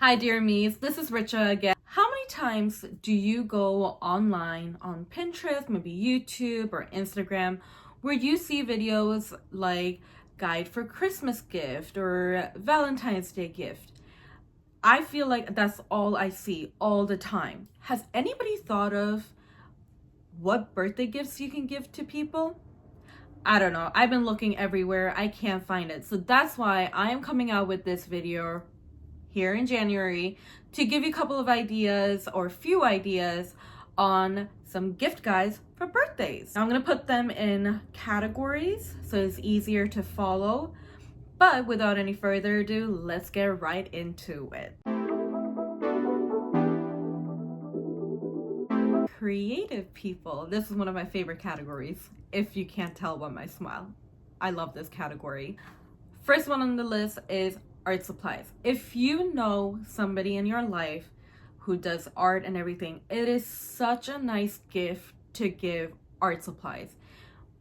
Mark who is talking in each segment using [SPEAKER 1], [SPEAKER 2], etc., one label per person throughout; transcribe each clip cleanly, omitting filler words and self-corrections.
[SPEAKER 1] Hi dear me's, this is Richa again. How many times do you go online on Pinterest, maybe YouTube or Instagram, where you see videos like guide for Christmas gift or Valentine's Day gift? I feel like that's all I see all the time. Has anybody thought of what birthday gifts you can give to people? I don't know. I've been looking everywhere. I can't find it. So that's why I am coming out with this video here in January to give you a couple of ideas or a few ideas on some gift guides for birthdays. Now I'm going to put them in categories so it's easier to follow. But without any further ado, let's get right into it. Creative people. This is one of my favorite categories, if you can't tell by my smile. I love this category. First one on the list is art supplies. If you know somebody in your life who does art and everything, it is such a nice gift to give art supplies.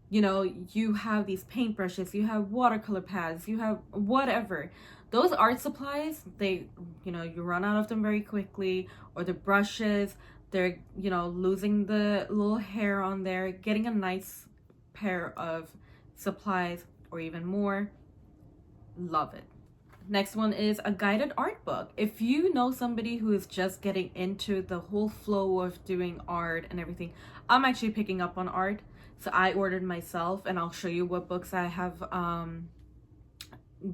[SPEAKER 1] You know, you have these paintbrushes, you have watercolor pads, you have whatever. Those art supplies, you run out of them very quickly, or the brushes, they're, losing the little hair on there. Getting a nice pair of supplies or even more, love it. Next one is a guided art book. If you know somebody who is just getting into the whole flow of doing art and everything, I'm actually picking up on art. So I ordered myself, and I'll show you what books I have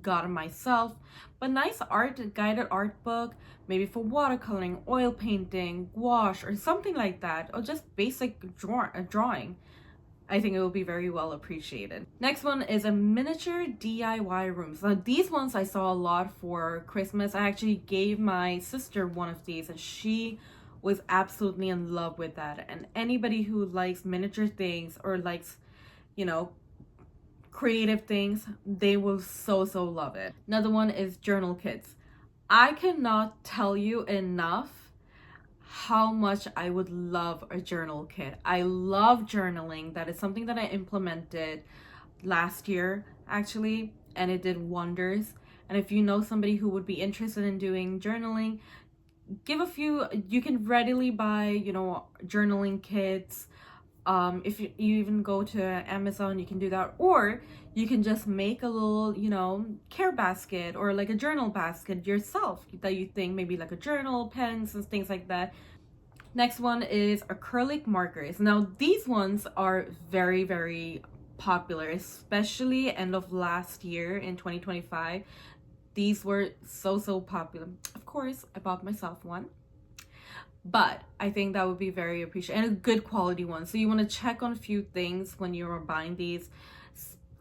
[SPEAKER 1] gotten myself. But nice guided art book, maybe for watercoloring, oil painting, gouache, or something like that, or just basic drawing. I think it will be very well appreciated. Next one is a miniature DIY room. So these ones I saw a lot for Christmas. I actually gave my sister one of these, and she was absolutely in love with that. And anybody who likes miniature things or likes, creative things, they will so love it. Another one is journal kits. I cannot tell you enough how much I would love a journal kit. I love journaling. That is something that I implemented last year actually, and it did wonders. And if you know somebody who would be interested in doing journaling, you can readily buy, journaling kits. If you even go to Amazon, you can do that, or you can just make a little, care basket or like a journal basket yourself that you think maybe like a journal, pens, and things like that. Next one is acrylic markers. Now these ones are very popular, especially end of last year in 2025. These were so popular. Of course, I bought myself one, but I think that would be very appreciated, and a good quality one. So you want to check on a few things when you're buying these.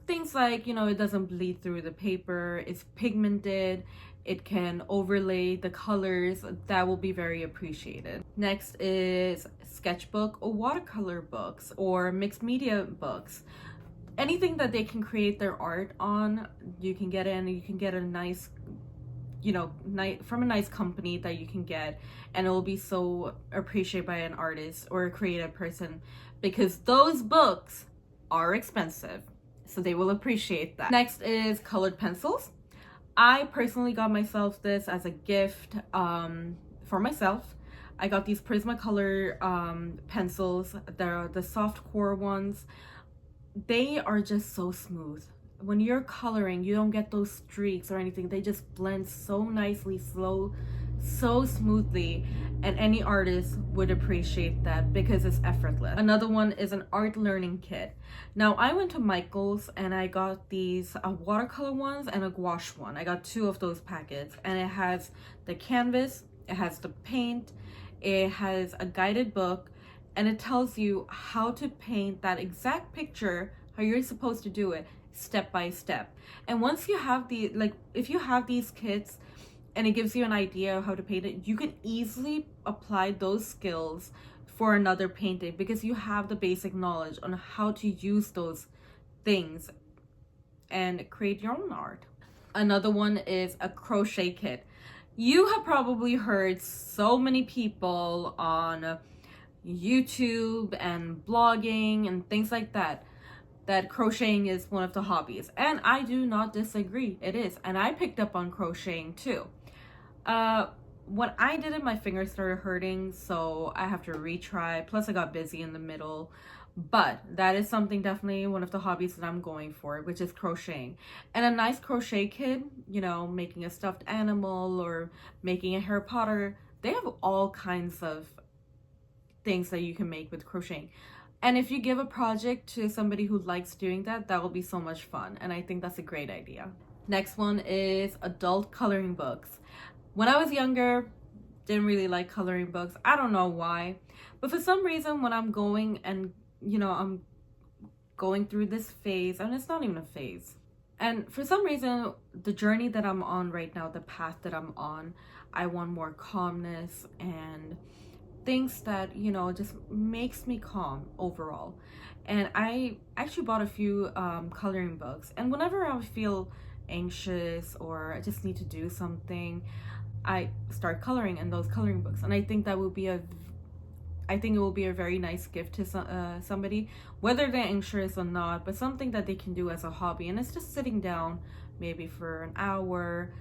[SPEAKER 1] Things like, it doesn't bleed through the paper, it's pigmented, it can overlay the colors. That will be very appreciated. Next is sketchbook or watercolor books or mixed media books. Anything that they can create their art on, you can get in. You can get a nice, from a nice company that you can get, and it will be so appreciated by an artist or a creative person, because those books are expensive. So they will appreciate that. Next is colored pencils. I personally got myself this as a gift for myself. I got these Prismacolor pencils. They're the soft core ones. They are just so smooth. When you're coloring, you don't get those streaks or anything. They just blend so nicely, so smoothly, and any artist would appreciate that because it's effortless. Another one is an art learning kit. Now I went to Michael's and I got these watercolor ones and a gouache one. I got 2 of those packets, and it has the canvas, it has the paint, it has a guided book, and it tells you how to paint that exact picture, how you're supposed to do it step by step. And once you have if you have these kits and it gives you an idea of how to paint it, you can easily apply those skills for another painting because you have the basic knowledge on how to use those things and create your own art. Another one is a crochet kit. You have probably heard so many people on YouTube and blogging and things like that crocheting is one of the hobbies, and I do not disagree. It is, and I picked up on crocheting too. when I did it, my fingers started hurting, so I have to retry. Plus, I got busy in the middle. But that is something, definitely one of the hobbies that I'm going for, which is crocheting. And a nice crochet kit, you know, making a stuffed animal or making a Harry Potter, they have all kinds of things that you can make with crocheting. And if you give a project to somebody who likes doing that, that will be so much fun. And I think that's a great idea. Next one is adult coloring books. When I was younger, didn't really like coloring books. I don't know why. But for some reason, when I'm going and, you know, I'm going through this phase, and it's not even a phase. And for some reason, the journey that I'm on right now, the path that I'm on, I want more calmness and things that, you know, just makes me calm overall. And I actually bought a few coloring books, and whenever I feel anxious or I just need to do something, I start coloring in those coloring books. And I think that would be I think it will be a very nice gift to somebody, whether they're anxious or not, but something that they can do as a hobby. And it's just sitting down maybe for an hour,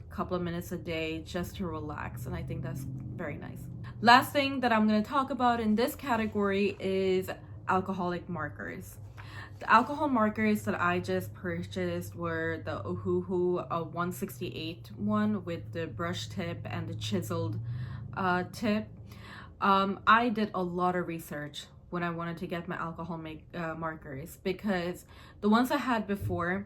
[SPEAKER 1] couple of minutes a day, just to relax. And I think that's very nice. Last thing that I'm going to talk about in this category is alcoholic markers. The alcohol markers that I just purchased were the Ohuhu 168 one with the brush tip and the chiseled tip. I did a lot of research when I wanted to get my alcohol markers, because the ones I had before,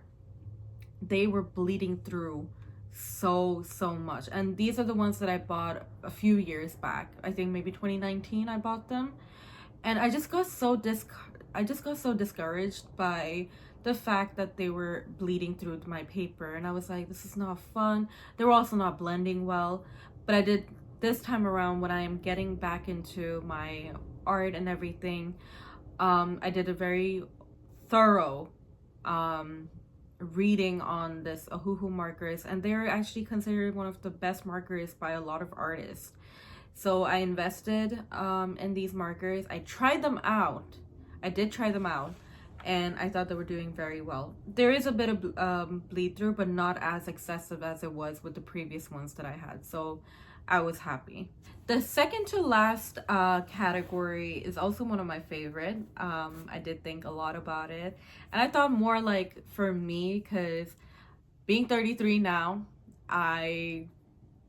[SPEAKER 1] they were bleeding through so much. And these are the ones that I bought a few years back. I think maybe 2019 I bought them. And I just got so discouraged by the fact that they were bleeding through my paper, and I was like, this is not fun. They were also not blending well. But I did this time around, when I am getting back into my art and everything, I did a very thorough reading on this Ohuhu markers, and they're actually considered one of the best markers by a lot of artists. So I invested in these markers. I tried them out. I did try them out, and I thought they were doing very well. There is a bit of bleed through, but not as excessive as it was with the previous ones that I had. So I was happy. The second to last category is also one of my favorite. I did think a lot about it, and I thought more like for me, because being 33 now, I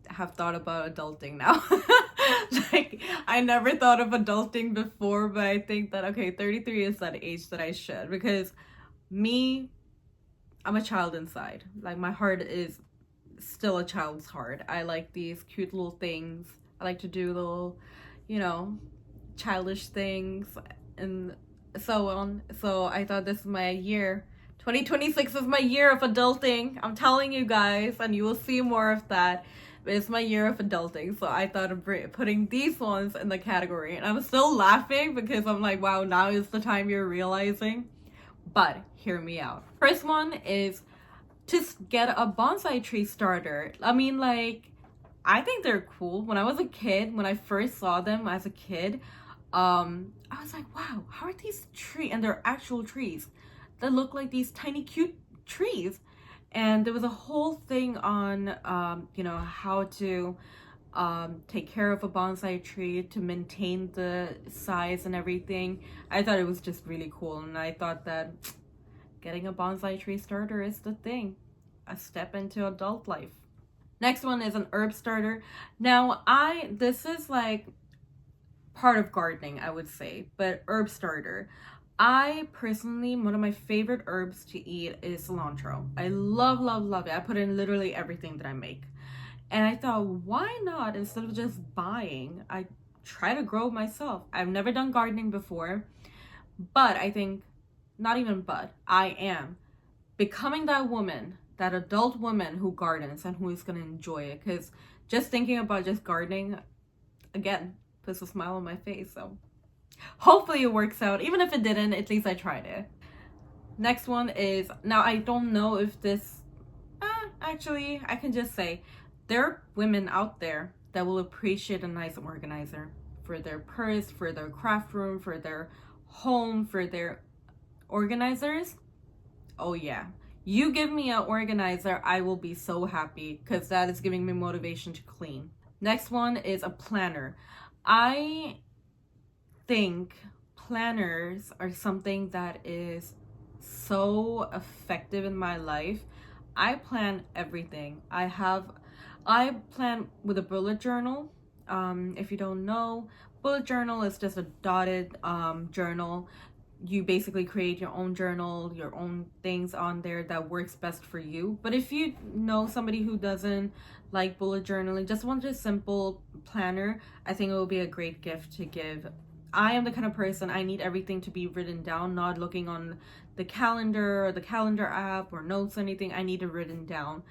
[SPEAKER 1] have thought about adulting now. Like, I never thought of adulting before, but I think that, okay, 33 is that age that I should, because me, I'm a child inside. Like, my heart is still a child's heart. I like these cute little things. I like to do little, you know, childish things and so on. So I thought this is my year. 2026 is my year of adulting. I'm telling you guys, and you will see more of that. But it's my year of adulting. So I thought of putting these ones in the category. And I'm still laughing because I'm like, wow, now is the time you're realizing. But hear me out. First one is to get a bonsai tree starter. I mean, like, I think they're cool. When I was a kid, when I first saw them as a kid, I was like, wow, how are these trees? And they're actual trees that look like these tiny cute trees. And there was a whole thing on, you know, how to take care of a bonsai tree, to maintain the size and everything. I thought it was just really cool, and I thought that getting a bonsai tree starter is the thing. A step into adult life. Next one is an herb starter. Now, this is like part of gardening, I would say, but herb starter. I personally, one of my favorite herbs to eat is cilantro. I love it. I put in literally everything that I make. And I thought, why not, instead of just buying, I try to grow myself. I've never done gardening before, but I think, not even but, I am becoming that woman, that adult woman who gardens and who is going to enjoy it. Because just thinking about just gardening, again, puts a smile on my face. So hopefully it works out. Even if it didn't, at least I tried it. Next one is, now I don't know if this, actually, I can just say, there are women out there that will appreciate a nice organizer for their purse, for their craft room, for their home, for their organizers. Oh yeah. You give me an organizer, I will be so happy, because that is giving me motivation to clean. Next one is a planner. I think planners are something that is so effective in my life. I plan everything. I plan with a bullet journal. If you don't know, bullet journal is just a dotted journal. You basically create your own journal, your own things on there that works best for you. But if you know somebody who doesn't like bullet journaling, just want a simple planner, I think it will be a great gift to give. I am the kind of person, I need everything to be written down, not looking on the calendar or the calendar app or notes or anything. I need it written down.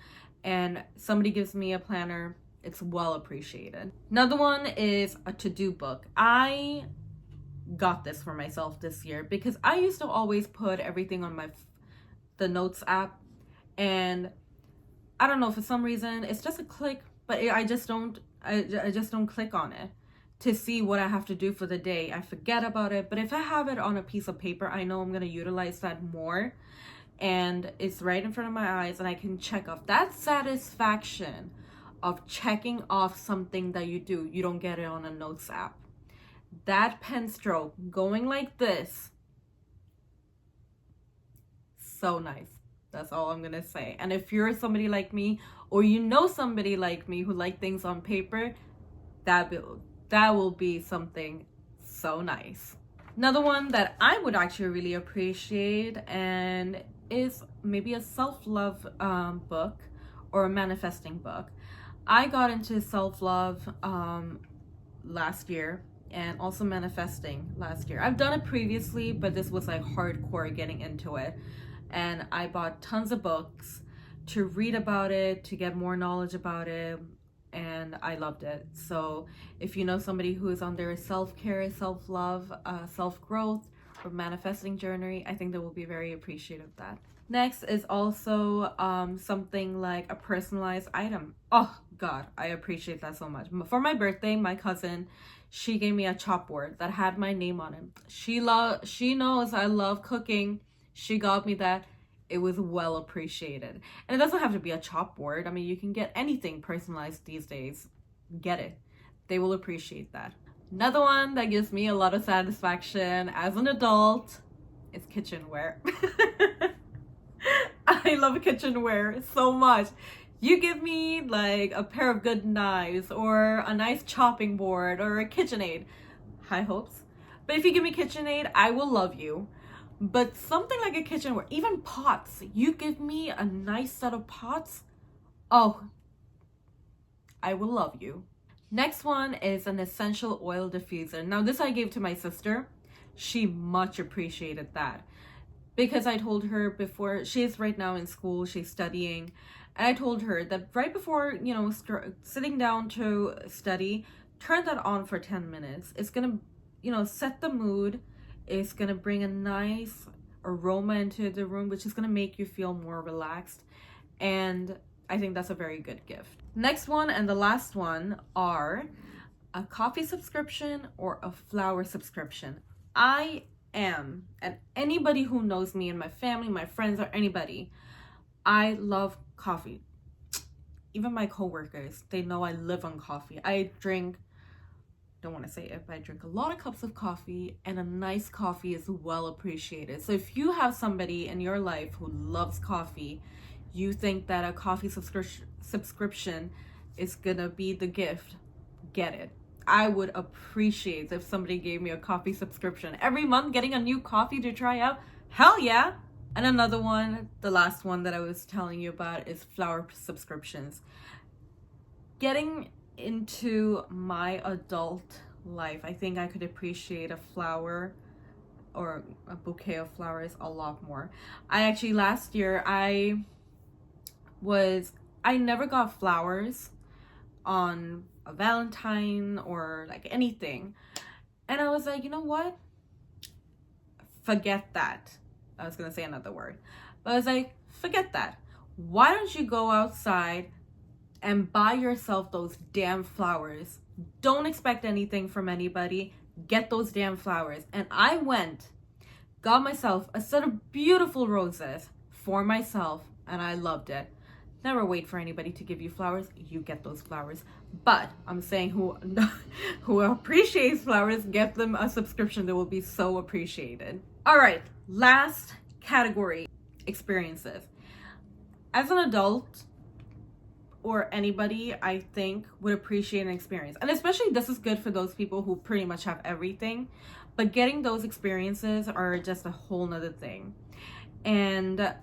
[SPEAKER 1] And somebody gives me a planner, it's well appreciated. Another one is a to-do book. I got this for myself this year because I used to always put everything on the notes app, and I don't know, for some reason it's just a click, but I just don't click on it to see what I have to do for the day. I forget about it. But if I have it on a piece of paper, I know I'm going to utilize that more, and it's right in front of my eyes and I can check off. That satisfaction of checking off something that you do, you don't get it on a notes app. That pen stroke going like this, so nice. That's all I'm gonna say. And if you're somebody like me, or you know somebody like me who like things on paper, that will be something so nice. Another one that I would actually really appreciate and is maybe a self-love book or a manifesting book. I got into self-love last year, and also manifesting last year. I've done it previously, but this was like hardcore getting into it. And I bought tons of books to read about it, to get more knowledge about it, and I loved it. So if you know somebody who is on their self-care, self-love, self-growth, or manifesting journey, I think they will be very appreciative of that. Next is also something like a personalized item. Oh God, I appreciate that so much. For my birthday, my cousin, she gave me a chalkboard that had my name on it. She knows I love cooking. She got me that. It was well appreciated. And it doesn't have to be a chalkboard. I mean, you can get anything personalized these days. Get it. They will appreciate that. Another one that gives me a lot of satisfaction as an adult is kitchenware. I love kitchenware so much. You give me like a pair of good knives or a nice chopping board or a KitchenAid, high hopes. But if you give me KitchenAid, I will love you. But something like a kitchenware, even pots, you give me a nice set of pots, oh, I will love you. Next one is an essential oil diffuser. Now this I gave to my sister. She much appreciated that because I told her before, she's right now in school, she's studying, and I told her that right before, sitting down to study, turn that on for 10 minutes. It's gonna, set the mood. It's gonna bring a nice aroma into the room, which is gonna make you feel more relaxed. And I think that's a very good gift. Next one and the last one are a coffee subscription or a flower subscription. I am, and anybody who knows me and my family, my friends, or anybody, I love coffee. Even my coworkers, they know I live on coffee. I drink, don't want to say it, but I drink a lot of cups of coffee, and a nice coffee is well appreciated. So if you have somebody in your life who loves coffee, you think that a coffee subscription is gonna be the gift, get it. I would appreciate if somebody gave me a coffee subscription every month, getting a new coffee to try out. Hell yeah. And another one, the last one that I was telling you about, is flower subscriptions. Getting into my adult life, I think I could appreciate a flower or a bouquet of flowers a lot more. I actually, last year, I never got flowers on a Valentine or like anything. And I was like, you know what? Forget that. I was gonna say another word, but I was like, forget that. Why don't you go outside and buy yourself those damn flowers? Don't expect anything from anybody. Get those damn flowers. And I went, got myself a set of beautiful roses for myself, and I loved it. Never wait for anybody to give you flowers. You get those flowers. But I'm saying who who appreciates flowers, get them a subscription. They will be so appreciated. All right, last category, experiences. As an adult, or anybody, I think, would appreciate an experience. And especially this is good for those people who pretty much have everything. But getting those experiences are just a whole nother thing. And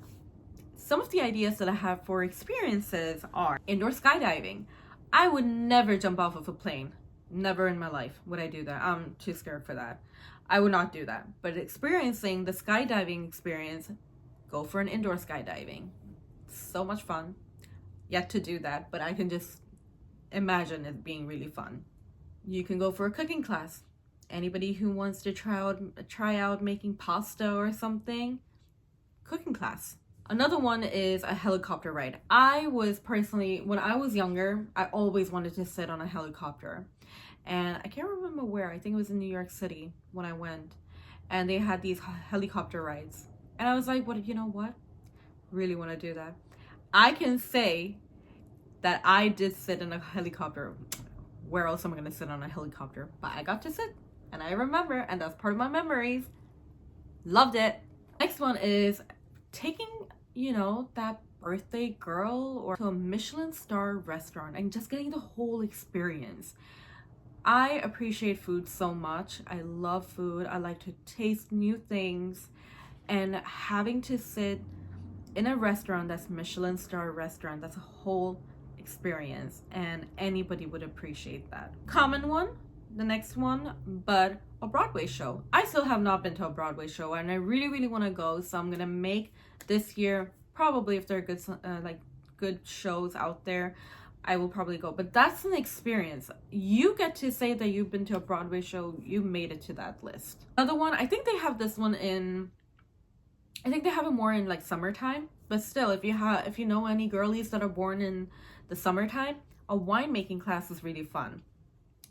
[SPEAKER 1] some of the ideas that I have for experiences are indoor skydiving. I would never jump off of a plane. Never in my life would I do that. I'm too scared for that. I would not do that. But experiencing the skydiving experience, go for an indoor skydiving. So much fun. Yet to do that, but I can just imagine it being really fun. You can go for a cooking class. Anybody who wants to try out making pasta or something, cooking class. Another one is a helicopter ride. I was personally, when I was younger, I always wanted to sit on a helicopter. And I can't remember where. I think it was in New York City when I went. And they had these helicopter rides. And I was like, what, you know what? Really want to do that. I can say that I did sit in a helicopter. Where else am I going to sit on a helicopter? But I got to sit. And I remember. And that's part of my memories. Loved it. Next one is taking, that birthday girl or to a Michelin star restaurant and just getting the whole experience. I appreciate food so much. I love food. I like to taste new things, and having to sit in a restaurant that's Michelin star restaurant, that's a whole experience, and anybody would appreciate that. Common one, the next one, but a Broadway show. I still have not been to a Broadway show, and I really, really want to go, so I'm gonna make this year, probably if there are good shows out there, I will probably go. But that's an experience. You get to say that you've been to a Broadway show, you made it to that list. Another one, I think they have this one I think they have it more in like summertime, but still, if you know any girlies that are born in the summertime, a winemaking class is really fun.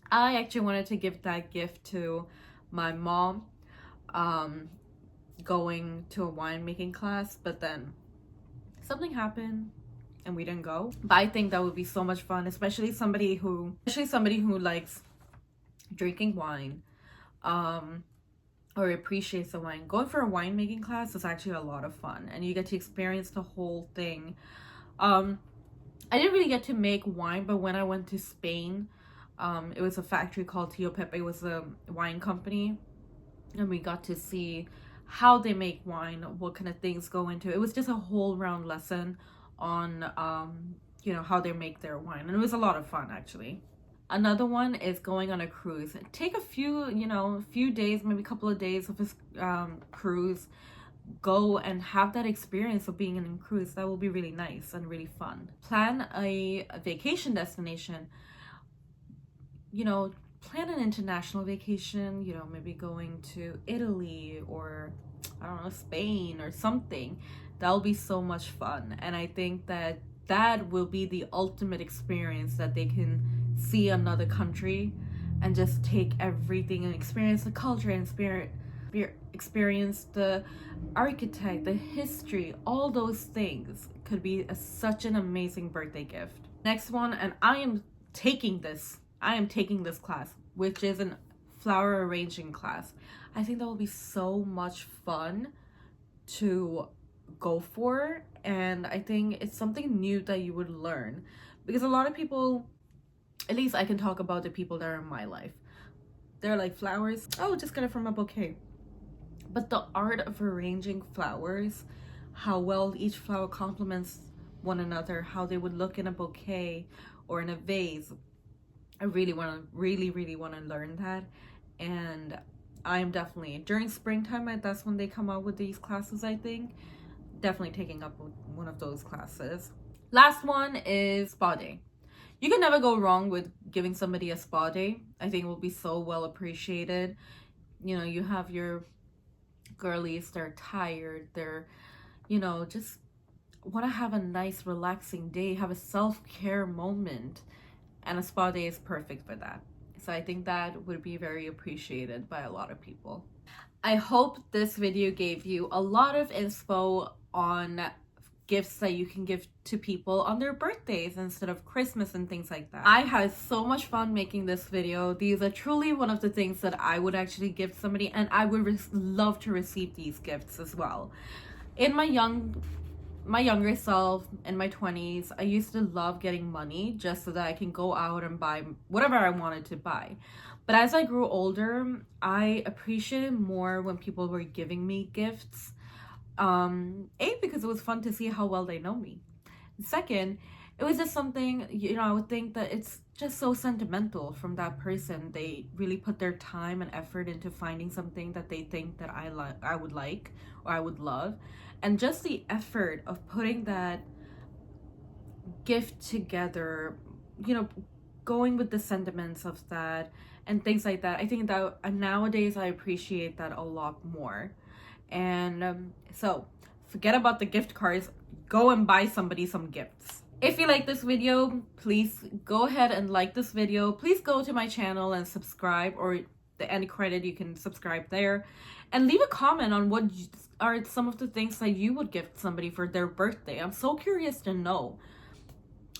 [SPEAKER 1] I actually wanted to give that gift to my mom, going to a winemaking class, but then something happened and we didn't go. But I think that would be so much fun, especially somebody who likes drinking wine, or appreciates the wine. Going for a winemaking class is actually a lot of fun, and you get to experience the whole thing. I didn't really get to make wine, but when I went to Spain, it was a factory called Tio Pepe. It was a wine company, and we got to see how they make wine, what kind of things go into it. It was just a whole round lesson on how they make their wine, and it was a lot of fun actually. Another one is going on a cruise. Take a few days, maybe a couple of days of a cruise. Go and have that experience of being in a cruise. That will be really nice and really fun. Plan a vacation destination. Plan an international vacation, maybe going to Italy or, I don't know, Spain or something. That'll be so much fun. And I think that will be the ultimate experience, that they can see another country and just take everything and experience the culture and experience the architect, the history, all those things could be such an amazing birthday gift. Next one, and I am taking this class, which is a flower arranging class. I think that will be so much fun to go for, and I think it's something new that you would learn, because a lot of people, at least I can talk about the people that are in my life, they're like, flowers, oh, just get it from a bouquet. But the art of arranging flowers, how well each flower complements one another, how they would look in a bouquet or in a vase, I really want to learn that. And I'm definitely, during springtime, that's when they come out with these classes, I think. Definitely taking up one of those classes. Last one is spa day. You can never go wrong with giving somebody a spa day. I think it will be so well appreciated. You have your girlies, they're tired, they're, just want to have a nice relaxing day, have a self-care moment, and a spa day is perfect for that. So I think that would be very appreciated by a lot of people. I hope this video gave you a lot of inspo on gifts that you can give to people on their birthdays instead of Christmas and things like that. I had so much fun making this video. These are truly one of the things that I would actually give somebody, and I would love to receive these gifts as well. In my younger self, in my 20s, I used to love getting money just so that I can go out and buy whatever I wanted to buy. But as I grew older, I appreciated more when people were giving me gifts. Because it was fun to see how well they know me. Second, it was just something, I would think that it's just so sentimental from that person. They really put their time and effort into finding something that they think that I would like or I would love. And just the effort of putting that gift together, going with the sentiments of that and things like that. I think that nowadays I appreciate that a lot more. And so forget about the gift cards. Go and buy somebody some gifts. If you like this video, please go ahead and like this video. Please go to my channel and subscribe, or the end credit, you can subscribe there. And leave a comment on what are some of the things that you would gift somebody for their birthday. I'm so curious to know.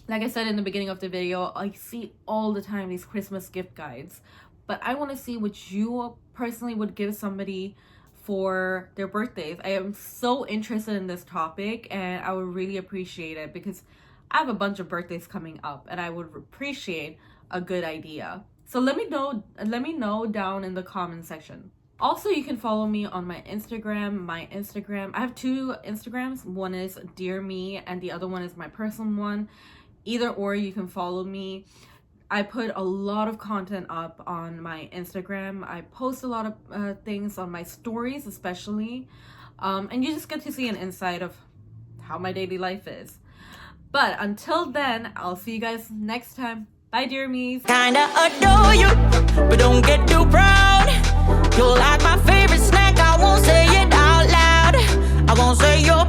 [SPEAKER 1] Like I said in the beginning of the video, I see all the time these Christmas gift guides. But I want to see what you personally would give somebody for their birthdays. I am so interested in this topic, and I would really appreciate it because I have a bunch of birthdays coming up and I would appreciate a good idea. So let me know down in the comment section. Also, you can follow me on my Instagram. I have two Instagrams. One is Dear Me and the other one is my personal one. Either or, you can follow me. I put a lot of content up on my Instagram. I post a lot of things on my stories, especially. And you just get to see an insight of how my daily life is. But until then, I'll see you guys next time. Bye, dear me's.
[SPEAKER 2] Kinda adore you, but don't get too proud. You're like my favorite snack. I won't say it out loud. I won't say you're